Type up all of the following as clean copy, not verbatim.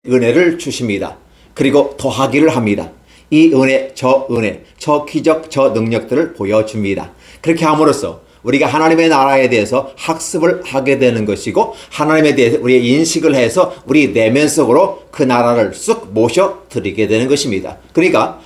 은혜를 주십니다. 그리고 더하기를 합니다. 이 은혜, 저 기적, 저 능력들을 보여줍니다. 그렇게 함으로써 우리가 하나님의 나라에 대해서 학습을 하게 되는 것이고, 하나님에 대해서 우리의 인식을 해서 우리 내면 속으로 그 나라를 쑥 모셔드리게 되는 것입니다. 그러니까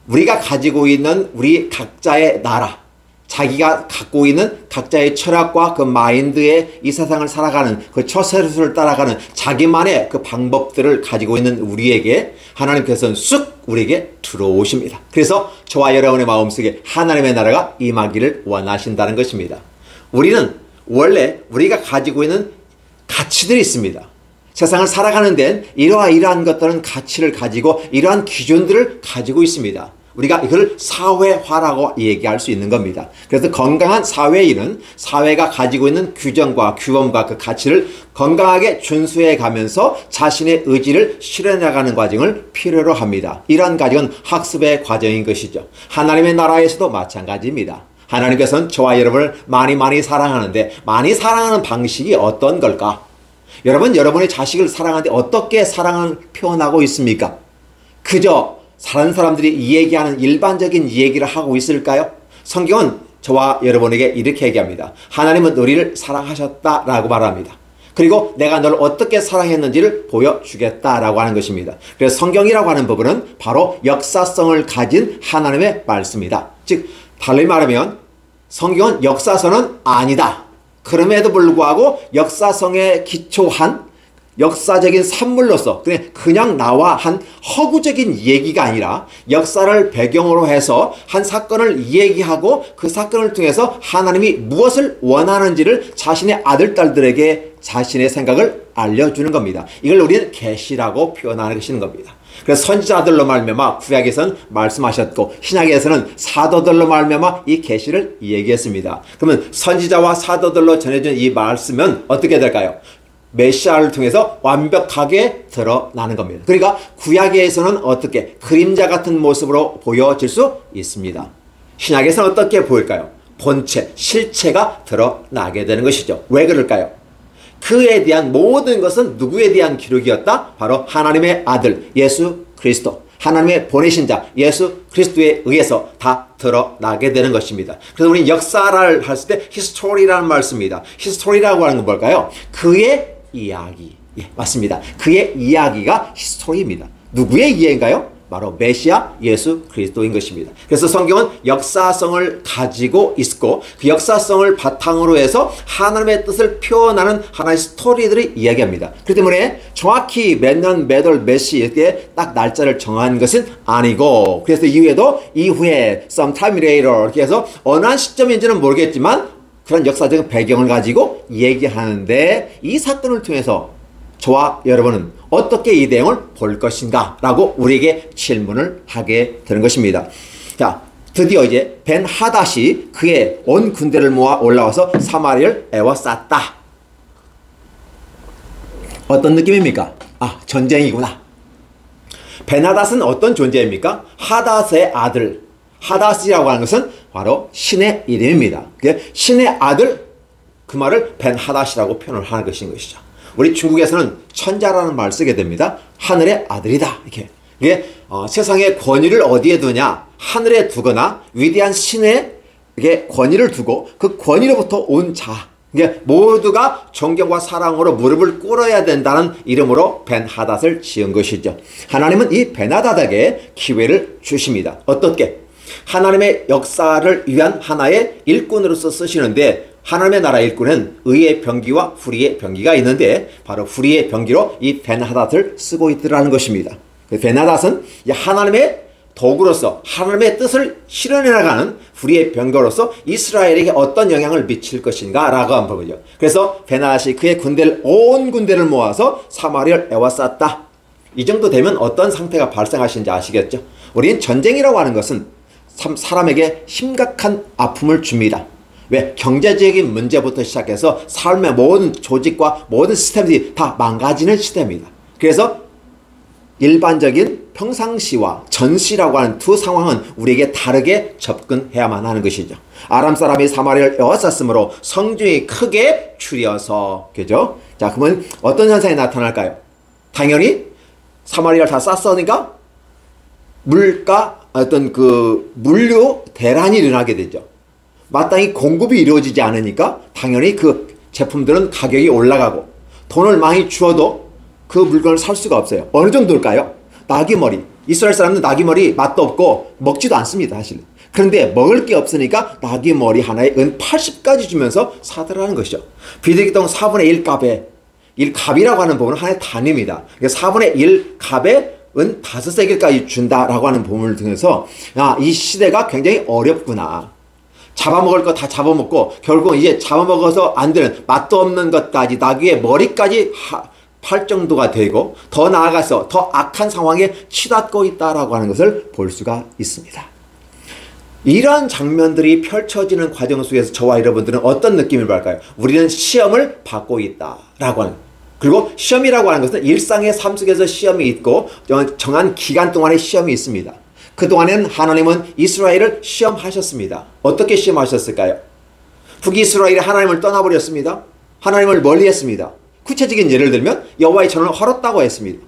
우리가 가지고 있는 우리 각자의 나라, 자기가 갖고 있는 각자의 철학과 그 마인드에 이 세상을 살아가는 그 처세술을 따라가는 자기만의 그 방법들을 가지고 있는 우리에게 하나님께서는 쑥 우리에게 들어오십니다. 그래서 저와 여러분의 마음속에 하나님의 나라가 임하기를 원하신다는 것입니다. 우리는 원래 우리가 가지고 있는 가치들이 있습니다. 세상을 살아가는 데는 이러한 것들은 가치를 가지고 이러한 기준들을 가지고 있습니다. 우리가 이걸 사회화라고 얘기할 수 있는 겁니다. 그래서 건강한 사회인은 사회가 가지고 있는 규정과 규범과 그 가치를 건강하게 준수해 가면서 자신의 의지를 실현해가는 과정을 필요로 합니다. 이러한 과정은 학습의 과정인 것이죠. 하나님의 나라에서도 마찬가지입니다. 하나님께서는 저와 여러분을 많이 사랑하는데, 많이 사랑하는 방식이 어떤 걸까? 여러분의 자식을 사랑하는데 어떻게 사랑을 표현하고 있습니까? 그저 다른 사람들이 얘기하는 일반적인 얘기를 하고 있을까요? 성경은 저와 여러분에게 이렇게 얘기합니다. 하나님은 우리를 사랑하셨다라고 말합니다. 그리고 내가 너를 어떻게 사랑했는지를 보여주겠다라고 하는 것입니다. 그래서 성경이라고 하는 부분은 바로 역사성을 가진 하나님의 말씀이다. 즉 달리 말하면 성경은 역사서는 아니다. 그럼에도 불구하고 역사성에 기초한 역사적인 산물로서 그냥 나와 한 허구적인 얘기가 아니라 역사를 배경으로 해서 한 사건을 얘기하고 그 사건을 통해서 하나님이 무엇을 원하는지를 자신의 아들, 딸들에게 자신의 생각을 알려주는 겁니다. 이걸 우리는 계시라고 표현하는 것인 겁니다. 그래서 선지자들로 말미암아 구약에서는 말씀하셨고, 신약에서는 사도들로 말미암아 이 계시를 얘기했습니다. 그러면 선지자와 사도들로 전해진 이 말씀은 어떻게 될까요? 메시아를 통해서 완벽하게 드러나는 겁니다. 그러니까 구약에서는 어떻게 그림자 같은 모습으로 보여질 수 있습니다. 신약에서는 어떻게 보일까요? 본체, 실체가 드러나게 되는 것이죠. 왜 그럴까요? 그에 대한 모든 것은 누구에 대한 기록이었다? 바로 하나님의 아들 예수 그리스도, 하나님의 보내신 자 예수 그리스도에 의해서 다 드러나게 되는 것입니다. 그래서 우리는 역사를 할 때 히스토리라는 말 씁니다. 히스토리라고 하는 건 뭘까요? 그의 이야기. 예, 맞습니다. 그의 이야기가 히스토리입니다. 누구의 이야기인가요? 바로 메시아 예수 그리스도인 것입니다. 그래서 성경은 역사성을 가지고 있고, 그 역사성을 바탕으로 해서 하나님의 뜻을 표현하는 하나의 스토리들을 이야기합니다. 그렇기 때문에 정확히 몇 년, 몇 월, 몇 시 이렇게 딱 날짜를 정한 것은 아니고, 그래서 이후에 sometime later 이렇게 해서 어느 한 시점인지는 모르겠지만 그런 역사적인 배경을 가지고 얘기하는데, 이 사건을 통해서 저와 여러분은 어떻게 이 내용을 볼 것인가 라고 우리에게 질문을 하게 되는 것입니다. 자, 드디어 이제 벤하닷이 그의 온 군대를 모아 올라와서 사마리아를 에워쌌다. 어떤 느낌입니까? 전쟁이구나. 벤하닷은 어떤 존재입니까? 하닷의 아들, 하닷이라고 하는 것은 바로 신의 이름입니다. 신의 아들, 그 말을 벤하닷이라고 표현을 하는 것이죠. 우리 중국에서는 천자라는 말을 쓰게 됩니다. 하늘의 아들이다. 이게 세상의 권위를 어디에 두냐? 하늘에 두거나 위대한 신에게 권위를 두고 그 권위로부터 온 자, 이게 모두가 존경과 사랑으로 무릎을 꿇어야 된다는 이름으로 벤하닷을 지은 것이죠. 하나님은 이 벤하닷에게 기회를 주십니다. 어떻게? 하나님의 역사를 위한 하나의 일꾼으로서 쓰시는데, 하나님의 나라 일꾼은 의의 병기와 불의의 병기가 있는데 바로 불의의 병기로 이 벤하닷을 쓰고 있더라는 것입니다. 벤하닷은 하나님의 도구로서 하나님의 뜻을 실현해 나가는 불의의 병거로서 이스라엘에게 어떤 영향을 미칠 것인가 라고 한 부분이죠. 그래서 벤하닷이 그의 온 군대를 모아서 사마리아를 에워쌌다. 이 정도 되면 어떤 상태가 발생하시는지 아시겠죠? 우리는 전쟁이라고 하는 것은 사람에게 심각한 아픔을 줍니다. 왜? 경제적인 문제부터 시작해서 삶의 모든 조직과 모든 시스템들이 다 망가지는 시대입니다. 그래서 일반적인 평상시와 전시라고 하는 두 상황은 우리에게 다르게 접근해야만 하는 것이죠. 아람 사람이 사마리아를 에워쌌으므로 성중이 크게 추려서, 그죠? 자, 그러면 어떤 현상이 나타날까요? 당연히 사마리아를 다 쌌으니까 물가 어떤 그 물류 대란이 일어나게 되죠. 마땅히 공급이 이루어지지 않으니까 당연히 그 제품들은 가격이 올라가고 돈을 많이 주어도 그 물건을 살 수가 없어요. 어느 정도일까요? 나귀머리. 이스라엘 사람은 나귀머리 맛도 없고 먹지도 않습니다, 사실. 그런데 먹을 게 없으니까 나귀머리 하나에 은 80까지 주면서 사들라는 것이죠. 비둘기똥 4분의 1 값에 1값이라고 하는 부분은 하나의 단위입니다. 4분의 1 값에 은 5세겔까지 준다라고 하는 부분을 통해서 이 시대가 굉장히 어렵구나. 잡아먹을 거 다 잡아먹고 결국은 이제 잡아먹어서 안 되는 맛도 없는 것까지 나귀의 머리까지 팔 정도가 되고 더 나아가서 더 악한 상황에 치닫고 있다라고 하는 것을 볼 수가 있습니다. 이러한 장면들이 펼쳐지는 과정 속에서 저와 여러분들은 어떤 느낌을 받을까요? 우리는 시험을 받고 있다라고 하는, 그리고 시험이라고 하는 것은 일상의 삶 속에서 시험이 있고 정한 기간 동안의 시험이 있습니다. 그동안에는 하나님은 이스라엘을 시험하셨습니다. 어떻게 시험하셨을까요? 북이스라엘이 하나님을 떠나버렸습니다. 하나님을 멀리했습니다. 구체적인 예를 들면 여호와의 전을 헐었다고 했습니다.